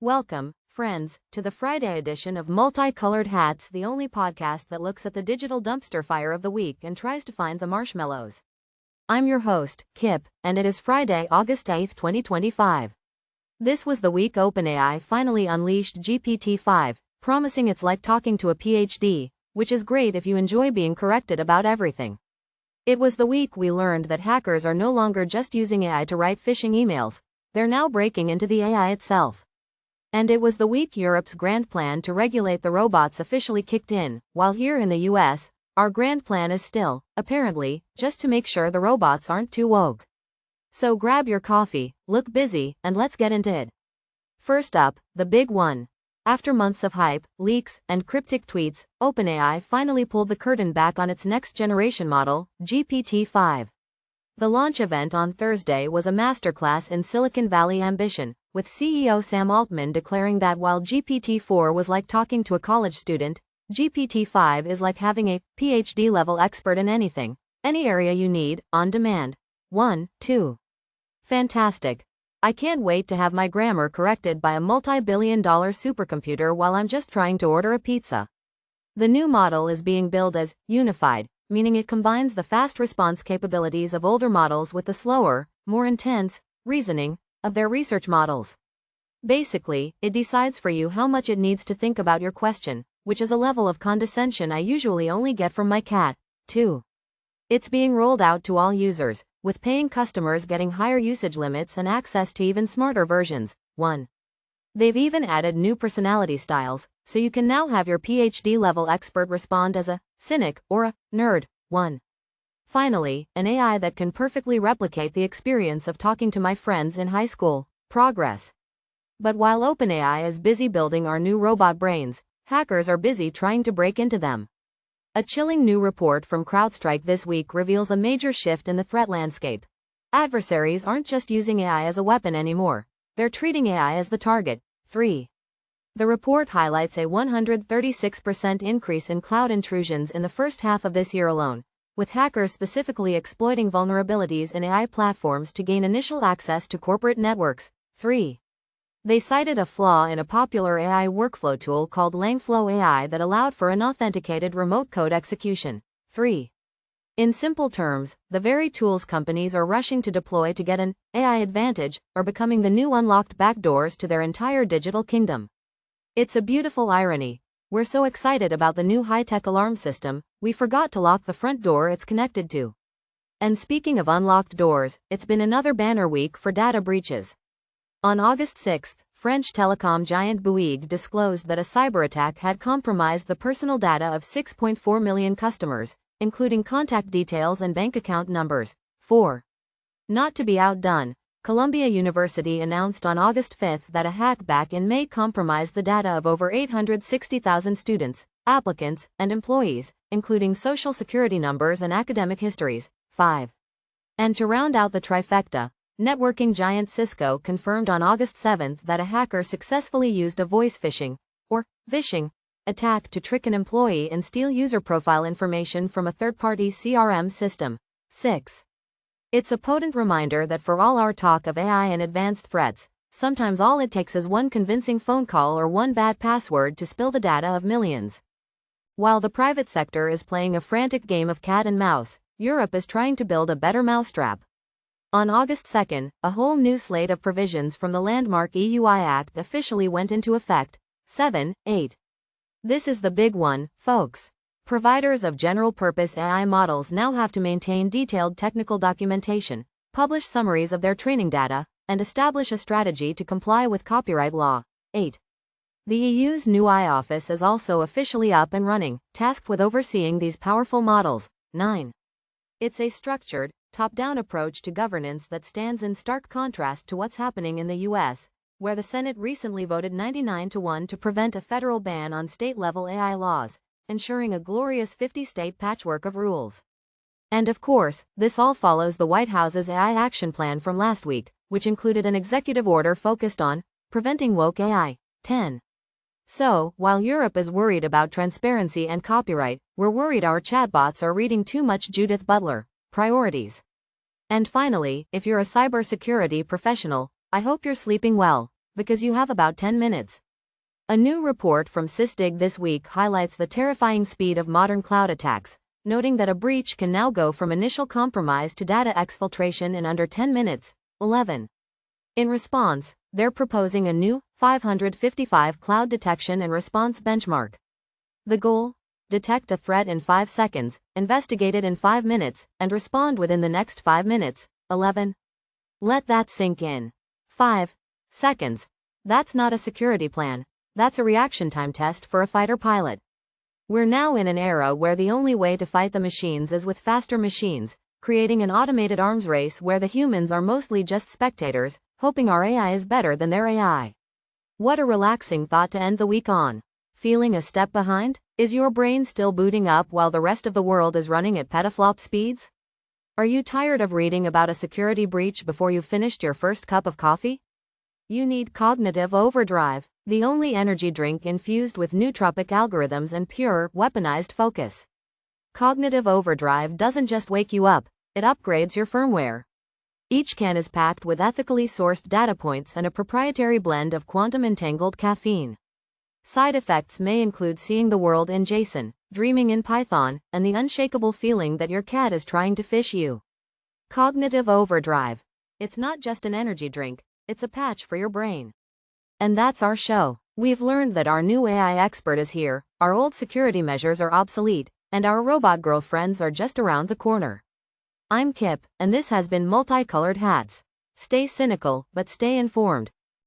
Welcome, friends, to the Friday edition of Multicolored Hats, the only podcast that looks at the digital dumpster fire of the week and tries to find the marshmallows. I'm your host, Kip, and it is Friday, August 8, 2025. This was the week OpenAI finally unleashed GPT-5, promising it's like talking to a PhD, which is great if you enjoy being corrected about everything. It was the week we learned that hackers are no longer just using AI to write phishing emails, they're now breaking into the AI itself. And it was the week Europe's grand plan to regulate the robots officially kicked in, while here in the US, our grand plan is still, apparently, just to make sure the robots aren't too woke. So grab your coffee, look busy, and let's get into it. First up, the big one. After months of hype, leaks, and cryptic tweets, OpenAI finally pulled the curtain back on its next-generation model, GPT-5. The launch event on Thursday was a masterclass in Silicon Valley ambition, with CEO Sam Altman declaring that while GPT-4 was like talking to a college student, GPT-5 is like having a PhD-level expert in anything, any area you need, on demand. 2. Fantastic. I can't wait to have my grammar corrected by a multi-billion-dollar supercomputer while I'm just trying to order a pizza. The new model is being billed as unified, meaning it combines the fast response capabilities of older models with the slower, more intense reasoning of their research models. Basically, it decides for you how much it needs to think about your question, which is a level of condescension I usually only get from my cat. 2. It's being rolled out to all users, with paying customers getting higher usage limits and access to even smarter versions. 1. They've even added new personality styles, so you can now have your PhD-level expert respond as a cynic or a nerd. 1. Finally, an AI that can perfectly replicate the experience of talking to my friends in high school. Progress. But while OpenAI is busy building our new robot brains, hackers are busy trying to break into them. A chilling new report from CrowdStrike this week reveals a major shift in the threat landscape. Adversaries aren't just using AI as a weapon anymore, they're treating AI as the target. 3. The report highlights a 136% increase in cloud intrusions in the first half of this year alone, with hackers specifically exploiting vulnerabilities in AI platforms to gain initial access to corporate networks. 3. They cited a flaw in a popular AI workflow tool called Langflow AI that allowed for unauthenticated remote code execution. 3. In simple terms, the very tools companies are rushing to deploy to get an AI advantage are becoming the new unlocked backdoors to their entire digital kingdom. It's a beautiful irony. We're so excited about the new high-tech alarm system, we forgot to lock the front door it's connected to. And speaking of unlocked doors, it's been another banner week for data breaches. On August 6, French telecom giant Bouygues disclosed that a cyberattack had compromised the personal data of 6.4 million customers, including contact details and bank account numbers. 4. Not to be outdone, Columbia University announced on August 5 that a hack back in May compromised the data of over 860,000 students, applicants, and employees, including social security numbers and academic histories. 5. And to round out the trifecta, networking giant Cisco confirmed on August 7 that a hacker successfully used a voice phishing, or vishing, attack to trick an employee and steal user profile information from a third-party CRM system. 6. It's a potent reminder that for all our talk of AI and advanced threats, sometimes all it takes is one convincing phone call or one bad password to spill the data of millions. While the private sector is playing a frantic game of cat and mouse, Europe is trying to build a better mousetrap. On August 2, a whole new slate of provisions from the landmark EUI Act officially went into effect. 7. 8. This is the big one, folks. Providers of general-purpose AI models now have to maintain detailed technical documentation, publish summaries of their training data, and establish a strategy to comply with copyright law. 8. The EU's new AI office is also officially up and running, tasked with overseeing these powerful models. 9. It's a structured, top-down approach to governance that stands in stark contrast to what's happening in the US, where the Senate recently voted 99-1 to prevent a federal ban on state-level AI laws, ensuring a glorious 50-state patchwork of rules. And of course, this all follows the White House's AI action plan from last week, which included an executive order focused on preventing woke AI. 10. So, while Europe is worried about transparency and copyright, we're worried our chatbots are reading too much Judith Butler. Priorities. And finally, if you're a cybersecurity professional, I hope you're sleeping well. because you have about 10 minutes. A new report from Sysdig this week highlights the terrifying speed of modern cloud attacks, noting that a breach can now go from initial compromise to data exfiltration in under 10 minutes. 11. In response, they're proposing a new 555 cloud detection and response benchmark. The goal? Detect a threat in 5 seconds, investigate it in 5 minutes, and respond within the next 5 minutes. 11. Let that sink in. 5 seconds. That's not a security plan. That's a reaction time test for a fighter pilot. We're now in an era where the only way to fight the machines is with faster machines, creating an automated arms race where the humans are mostly just spectators, hoping our AI is better than their AI. What a relaxing thought to end the week on. Feeling a step behind? Is your brain still booting up while the rest of the world is running at petaflop speeds? Are you tired of reading about a security breach before you've finished your first cup of coffee? You need Cognitive Overdrive, the only energy drink infused with nootropic algorithms and pure, weaponized focus. Cognitive Overdrive doesn't just wake you up, it upgrades your firmware. Each can is packed with ethically sourced data points and a proprietary blend of quantum-entangled caffeine. Side effects may include seeing the world in JSON, dreaming in Python, and the unshakable feeling that your cat is trying to fish you. Cognitive Overdrive. It's not just an energy drink, it's a patch for your brain. And that's our show. We've learned that our new AI expert is here, our old security measures are obsolete, and our robot girlfriends are just around the corner. I'm Kip, and this has been Multicolored Hats. Stay cynical, but stay informed.